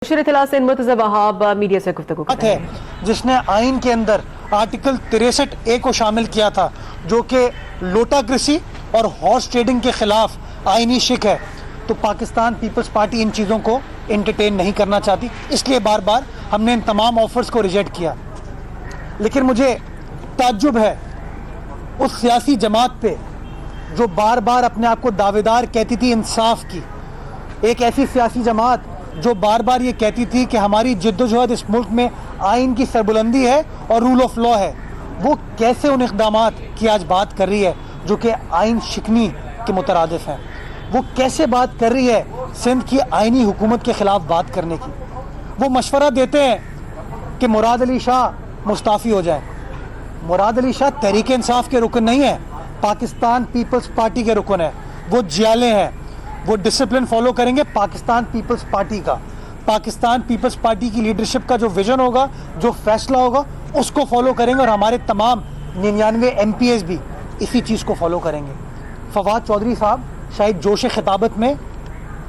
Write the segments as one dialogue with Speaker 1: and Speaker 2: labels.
Speaker 1: से मुर्तज़ा वहाब मीडिया से गुफ्तगू कर रहे हैं,
Speaker 2: जिसने आइन के अंदर आर्टिकल 63A को शामिल किया था, जो कि लोटाक्रेसी और हॉर्स ट्रेडिंग के खिलाफ आइनी शिक है। तो पाकिस्तान पीपल्स पार्टी इन चीज़ों को एंटरटेन नहीं करना चाहती, इसलिए बार बार हमने इन तमाम ऑफर्स को रिजेक्ट किया। लेकिन मुझे ताज्जुब है उस सियासी जमात पे जो बार बार अपने आप को दावेदार कहती थी इंसाफ की, एक ऐसी सियासी जमात जो बार बार ये कहती थी कि हमारी जिद्दोजहद इस मुल्क में आइन की सरबुलंदी है और रूल ऑफ लॉ है, वो कैसे उन इक़दामात की आज बात कर रही है जो कि आइन शिकनी के मुतरादिफ हैं। वो कैसे बात कर रही है सिंध की आइनी हुकूमत के ख़िलाफ़ बात करने की। वो मशवरा देते हैं कि मुराद अली शाह मुस्ताफ़ी हो जाए। मुराद अली शाह तहरीक इंसाफ के रुकन नहीं है, पाकिस्तान पीपल्स पार्टी के रुकन है। वो जियाले हैं, वो डिसिप्लिन फॉलो करेंगे पाकिस्तान पीपल्स पार्टी का। पाकिस्तान पीपल्स पार्टी की लीडरशिप का जो विजन होगा, जो फैसला होगा, उसको फॉलो करेंगे और हमारे तमाम 99 MPs भी इसी चीज़ को फॉलो करेंगे। फवाद चौधरी साहब शायद जोश खिताबत में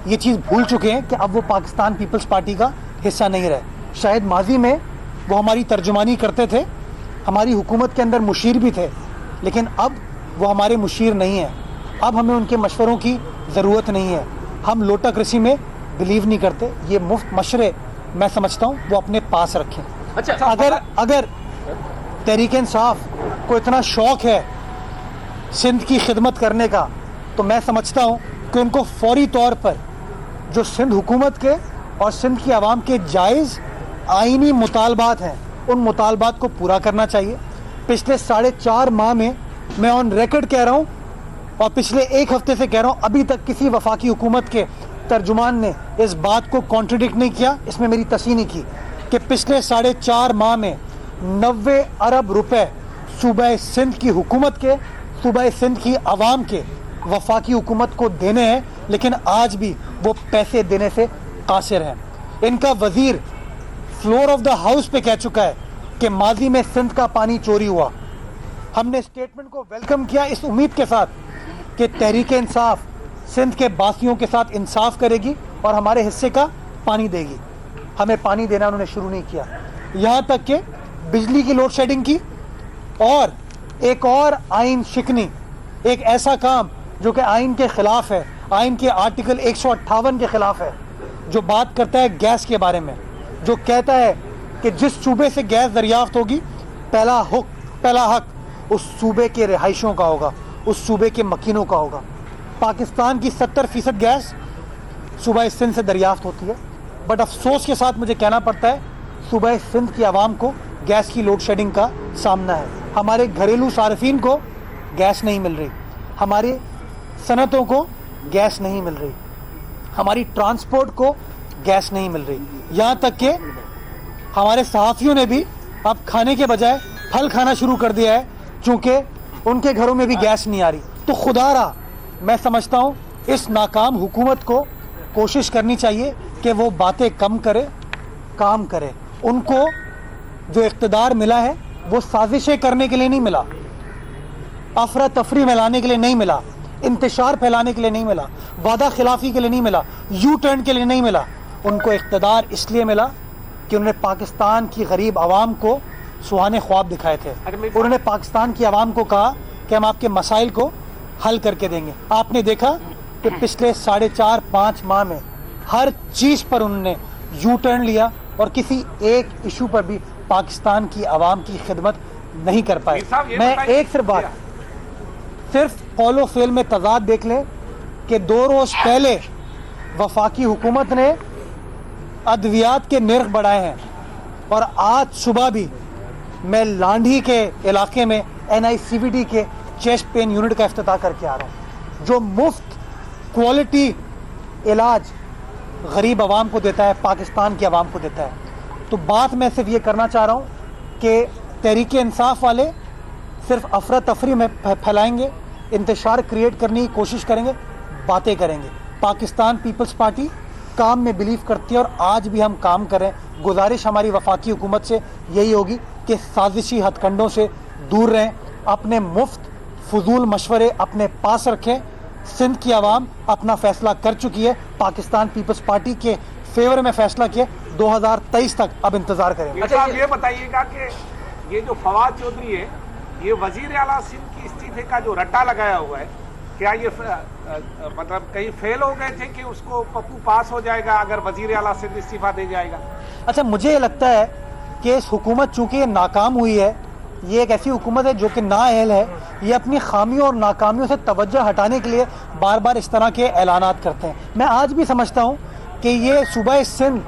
Speaker 2: ये चीज़ भूल चुके हैं कि अब वो पाकिस्तान पीपल्स पार्टी का हिस्सा नहीं रहे। शायद माजी में वो हमारी तर्जुमानी करते थे, हमारी हुकूमत के अंदर मुशीर भी थे, लेकिन अब वो हमारे मुशीर नहीं हैं। अब हमें उनके मशवरों की ज़रूरत नहीं है। हम लोटाक्रेसी में बिलीव नहीं करते। ये मुफ्त मशरे मैं समझता हूँ वो अपने पास रखें।
Speaker 3: अच्छा,
Speaker 2: अगर तहरीक इंसाफ को इतना शौक़ है सिंध की खिदमत करने का, तो मैं समझता हूँ कि उनको फौरी तौर पर जो सिंध हुकूमत के और सिंध की आवाम के जायज़ आइनी मुतालबात हैं, उन मुतालबात को पूरा करना चाहिए। पिछले 4.5 माह में मैं ऑन रिकॉर्ड कह रहा हूँ और पिछले एक हफ्ते से कह रहा हूँ, अभी तक किसी वफाकी हुकूमत के तर्जुमान ने इस बात को कॉन्ट्रडिक्ट नहीं किया, इसमें मेरी तस्दीक नहीं की कि पिछले 4.5 माह में 90 अरब रुपए सूबा सिंध की हुकूमत के, सूबा सिंध की आवाम के वफाकी हुकूमत को देने हैं, लेकिन आज भी वो पैसे देने से कासिर हैं। इनका वजीर फ्लोर ऑफ द हाउस पे कह चुका है कि माजी में सिंध का पानी चोरी हुआ। हमने स्टेटमेंट को वेलकम किया इस उम्मीद के साथ कि तहरीक इंसाफ सिंध के बासियों के साथ इंसाफ करेगी और हमारे हिस्से का पानी देगी। हमें पानी देना उन्होंने शुरू नहीं किया, यहाँ तक कि बिजली की लोड शेडिंग की और एक और आइन शिकनी, एक ऐसा काम जो कि आइन के ख़िलाफ़ है, आइन के आर्टिकल 158 के ख़िलाफ़ है, जो बात करता है गैस के बारे में, जो कहता है कि जिस सूबे से गैस दरियाफ्त होगी, पहला हक उस सूबे के रिहाइशों का होगा, उस सूबे के मकीनों का होगा। पाकिस्तान की 70% गैस सूबा सिंध से दरियाफ्त होती है, बट अफसोस के साथ मुझे कहना पड़ता है सूबा सिंध की आवाम को गैस की लोड शेडिंग का सामना है। हमारे घरेलू सार्फिन को गैस नहीं मिल रही, हमारी सनतों को गैस नहीं मिल रही, हमारी ट्रांसपोर्ट को गैस नहीं मिल रही, यहाँ तक कि हमारे सहाफ़ियों ने भी अब खाने के बजाय फल खाना शुरू कर दिया है, चूँकि उनके घरों में भी गैस नहीं आ रही। तो खुदारा मैं समझता हूँ इस नाकाम हुकूमत को कोशिश करनी चाहिए कि वो बातें कम करे, काम करे। उनको जो इक़्तिदार मिला है वो साजिशें करने के लिए नहीं मिला, अफरा तफरी फैलाने के लिए नहीं मिला, इंतशार फैलाने के लिए नहीं मिला, वादा खिलाफी के लिए नहीं मिला, यू टर्न के लिए नहीं मिला। उनको इक़्तिदार इसलिए मिला कि उन्होंने पाकिस्तान की गरीब आवाम को सुहाने ख्वाब दिखाए थे। उन्होंने पाकिस्तान की आवाम को कहा कि हम आपके मसाइल को हल करके देंगे। आपने देखा कि पिछले 4.5 माह में हर चीज़ पर उन्होंने यू टर्न लिया और किसी एक इशू पर भी पाकिस्तान की आवाम की खिदमत नहीं कर पाए। मैं एक सिर्फ कौलो फेल में तजाद देख लें कि 2 रोज़ पहले वफाकी हुकूमत ने अद्वियात के निर्ख बढ़ाए हैं और आज सुबह भी मैं लांढी के इलाके में NICVD के चेस्ट पेन यूनिट का इफ्तिताह करके आ रहा हूँ, जो मुफ्त क्वालिटी इलाज गरीब आवाम को देता है, पाकिस्तान की आवाम को देता है। तो बात मैं सिर्फ ये करना चाह रहा हूँ कि तहरीक इंसाफ वाले सिर्फ अफरा तफरी में फैलाएंगे, इंतशार क्रिएट करने की कोशिश करेंगे, बातें करेंगे। पाकिस्तान पीपल्स पार्टी काम में बिलीव करती है और आज भी हम काम करें। गुजारिश हमारी वफाकी हुकूमत से यही होगी कि साजिशी हथकंडों से दूर रहें, अपने मुफ्त फजूल मशवरे अपने पास रखें। सिंध की आवाम अपना फैसला कर चुकी है, पाकिस्तान पीपल्स पार्टी के फेवर में फैसला किया, 2023 तक अब इंतजार करेंगे।
Speaker 3: अच्छा, आप ये बताइएगा कि ये जो फवाद चौधरी है, ये वजीर आला सिंध की इस्तीफे का जो रट्टा लगाया हुआ है, क्या ये मतलब कहीं फेल हो गए थे कि उसको पप्पू पास हो जाएगा अगर वजीर आला सिंध इस्तीफा दे जाएगा?
Speaker 2: अच्छा, मुझे लगता है कि इस हुकूमत चूंकि ये नाकाम हुई है, ये एक ऐसी हुकूमत है जो कि नाअहल है, ये अपनी खामियों और नाकामियों से तवज्जो हटाने के लिए बार बार इस तरह के ऐलानात करते हैं। मैं आज भी समझता हूँ कि ये सूबा सिंध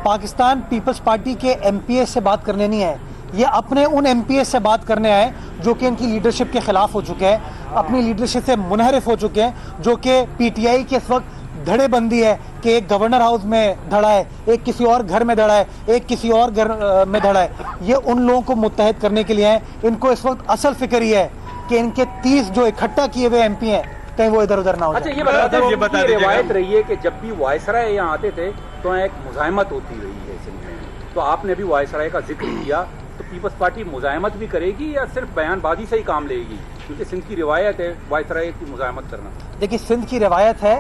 Speaker 2: पाकिस्तान पीपल्स पार्टी के MPS से बात करने नहीं आए, ये अपने उन MPS से बात करने आए जो कि इनकी लीडरशिप के खिलाफ हो चुके हैं, अपनी लीडरशिप से मुनहरिफ हो चुके हैं, जो कि PTI की इस वक्त धड़ेबंदी है कि एक गवर्नर हाउस में धड़ा है, एक किसी और घर में धड़ा है, एक किसी और घर में धड़ा है। ये उन लोगों को मुत्तहद करने के लिए हैं। इनको इस वक्त असल फिक्र ये है कि इनके 30 जो इकट्ठा किए हुए MP हैं कहीं वो इधर उधर ना हो
Speaker 4: अच्छा,
Speaker 2: जाए।
Speaker 4: ये बता दीजिए, रिवायत रही है कि जब भी वायसराय यहाँ आते थे तो एक मुजाहिमत होती रही है सिंध में, तो आपने भी वायसराय का जिक्र किया, तो पीपल्स पार्टी मुजाहिमत भी करेगी या सिर्फ बयानबाजी से ही काम लेगी? क्योंकि सिंध की रिवायत है वायसराय की मुजाहिमत करना।
Speaker 2: देखिए, सिंध की रिवायत है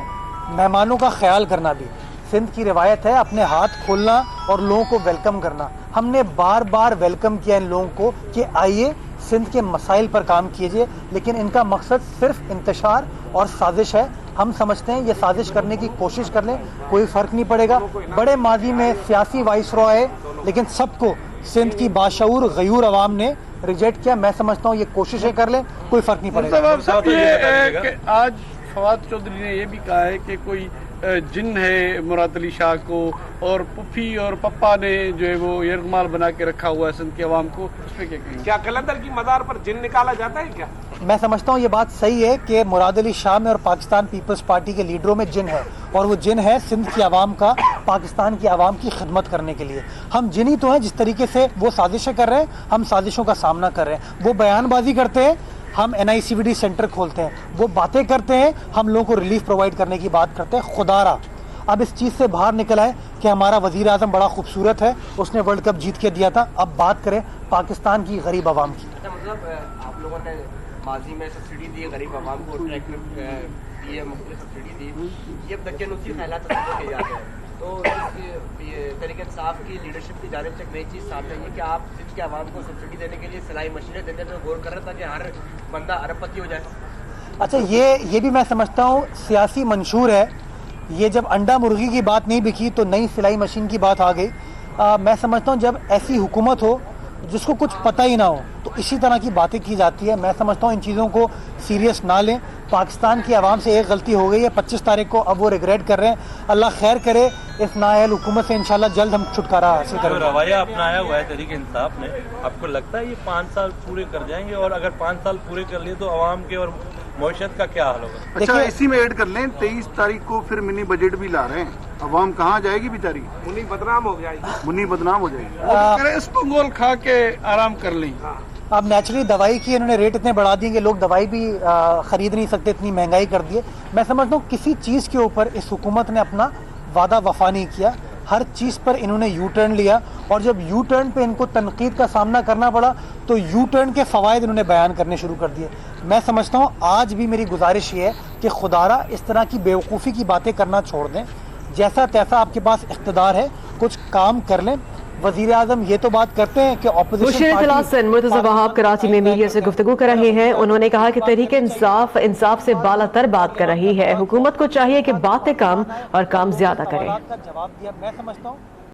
Speaker 2: मेहमानों का ख्याल करना भी, सिंध की रिवायत है अपने हाथ खोलना और लोगों को वेलकम करना। हमने बार बार वेलकम किया इन लोगों को कि आइए सिंध के मसाइल पर काम कीजिए, लेकिन इनका मकसद सिर्फ इंतशार और साजिश है। हम समझते हैं ये साजिश करने की कोशिश कर लें, कोई फ़र्क नहीं पड़ेगा। बड़े माजी में सियासी वाइसरॉय है, लेकिन सबको सिंध की बाशऊर गयूर अवाम ने रिजेक्ट किया। मैं समझता हूँ ये कोशिशें कर लें, कोई फ़र्क नहीं पड़ेगा।
Speaker 5: आज फवाद चौधरी ने ये भी कहा है कि कोई जिन है मुराद अली शाह को, और पुफी और पप्पा ने जो है वो यरगमाल बना के रखा हुआ है सिंध के अवाम को, उस पर क्या कहेंगे?
Speaker 3: क्या कलंदर की मज़ार पर जिन निकाला जाता है क्या?
Speaker 2: मैं समझता हूँ ये बात सही है कि मुराद अली शाह में और पाकिस्तान पीपल्स पार्टी के लीडरों में जिन है, और वो जिन है सिंध की आवाम का, पाकिस्तान की आवाम की खिदमत करने के लिए। हम जिन ही तो हैं, जिस तरीके से वो साजिशें कर रहे हैं, हम साजिशों का सामना कर रहे हैं। वो बयानबाजी करते हैं, हम NICVD सेंटर खोलते हैं, वो बातें करते हैं, हम लोगों को रिलीफ प्रोवाइड करने की बात करते हैं। खुदारा अब इस चीज़ से बाहर निकला है कि हमारा वज़ीर आज़म बड़ा खूबसूरत है, उसने वर्ल्ड कप जीत के दिया था। अब बात करें पाकिस्तान की गरीब आवाम की।
Speaker 6: अच्छा, मतलब आप लोगों ने माजी में सब्सिडी दी गरीब आवाम को, ट्रैक में दी है, मुख्तलिफ सब्सिडी दी, ये दक्कन-उसी ख्यालात के याद है। तो ये तहरीक इंसाफ की लीडरशिप की जानिब से एक नई चीज़ सामने आई है कि आप सिंध के आवाम को सब्सिडी देने के लिए सिलाई मशीनें देने पर गौर कर रहे ताकि हर बंदा अरबपति हो जाए।
Speaker 2: अच्छा, ये भी मैं समझता हूँ सियासी मंशूर है। ये जब अंडा मुर्गी की बात नहीं बिकी तो नई सिलाई मशीन की बात आ गई। मैं समझता हूँ जब ऐसी हुकूमत हो जिसको कुछ पता ही ना हो तो इसी तरह की बातें की जाती है। मैं समझता हूँ इन चीज़ों को सीरियस ना लें। पाकिस्तान की आवाम से एक गलती हो गई है 25 तारीख को, अब वो रिग्रेट कर रहे हैं। अल्लाह खैर करे, इस नाअहल हुकूमत से इंशाल्लाह जल्द हम छुटकारा हासिल करेंगे।
Speaker 7: जो रवैया अपनाया हुआ है तहरीक इंसाफ ने, आपको लगता है ये 5 साल पूरे कर जाएंगे? और अगर 5 साल पूरे कर लिए तो आवाम के और मईशत का क्या हाल होगा?
Speaker 5: अच्छा, इसी में ऐड कर लें 23 तारीख को फिर मिनी बजट भी ला रहे हैं, अवाम कहाँ जाएगी बेचारी?
Speaker 3: मुन्नी बदनाम हो जाएगी,
Speaker 5: मुन्नी बदनाम हो जाएगी। इसको गोल खा के आराम कर लें।
Speaker 2: अब नेचुरली दवाई की इन्होंने रेट इतने बढ़ा दिए कि लोग दवाई भी ख़रीद नहीं सकते, इतनी महंगाई कर दी है। मैं समझता हूँ किसी चीज़ के ऊपर इस हुकूमत ने अपना वादा वफा नहीं किया। हर चीज़ पर इन्होंने यू टर्न लिया, और जब यू टर्न पे इनको तनकीद का सामना करना पड़ा तो यू टर्न के फ़वाइद इन्होंने बयान करने शुरू कर दिए। मैं समझता हूँ आज भी मेरी गुजारिश ये है कि खुदारा इस तरह की बेवकूफ़ी की बातें करना छोड़ दें। जैसा तैसा आपके पास इख्तिदार है, कुछ काम कर लें। वज़ीर आज़म ये तो बात करते हैं कि
Speaker 1: मुशीर इत्तलात सिंध मुर्तज़ा वहाब कराची में मीडिया से गुफ्तगू कर रहे हैं। उन्होंने कहा कि तहरीक इंसाफ से बालातर बात कर रही है, हुकूमत को चाहिए कि बातें कम और काम ज्यादा करे।
Speaker 2: जवाब दिया। मैं समझता हूँ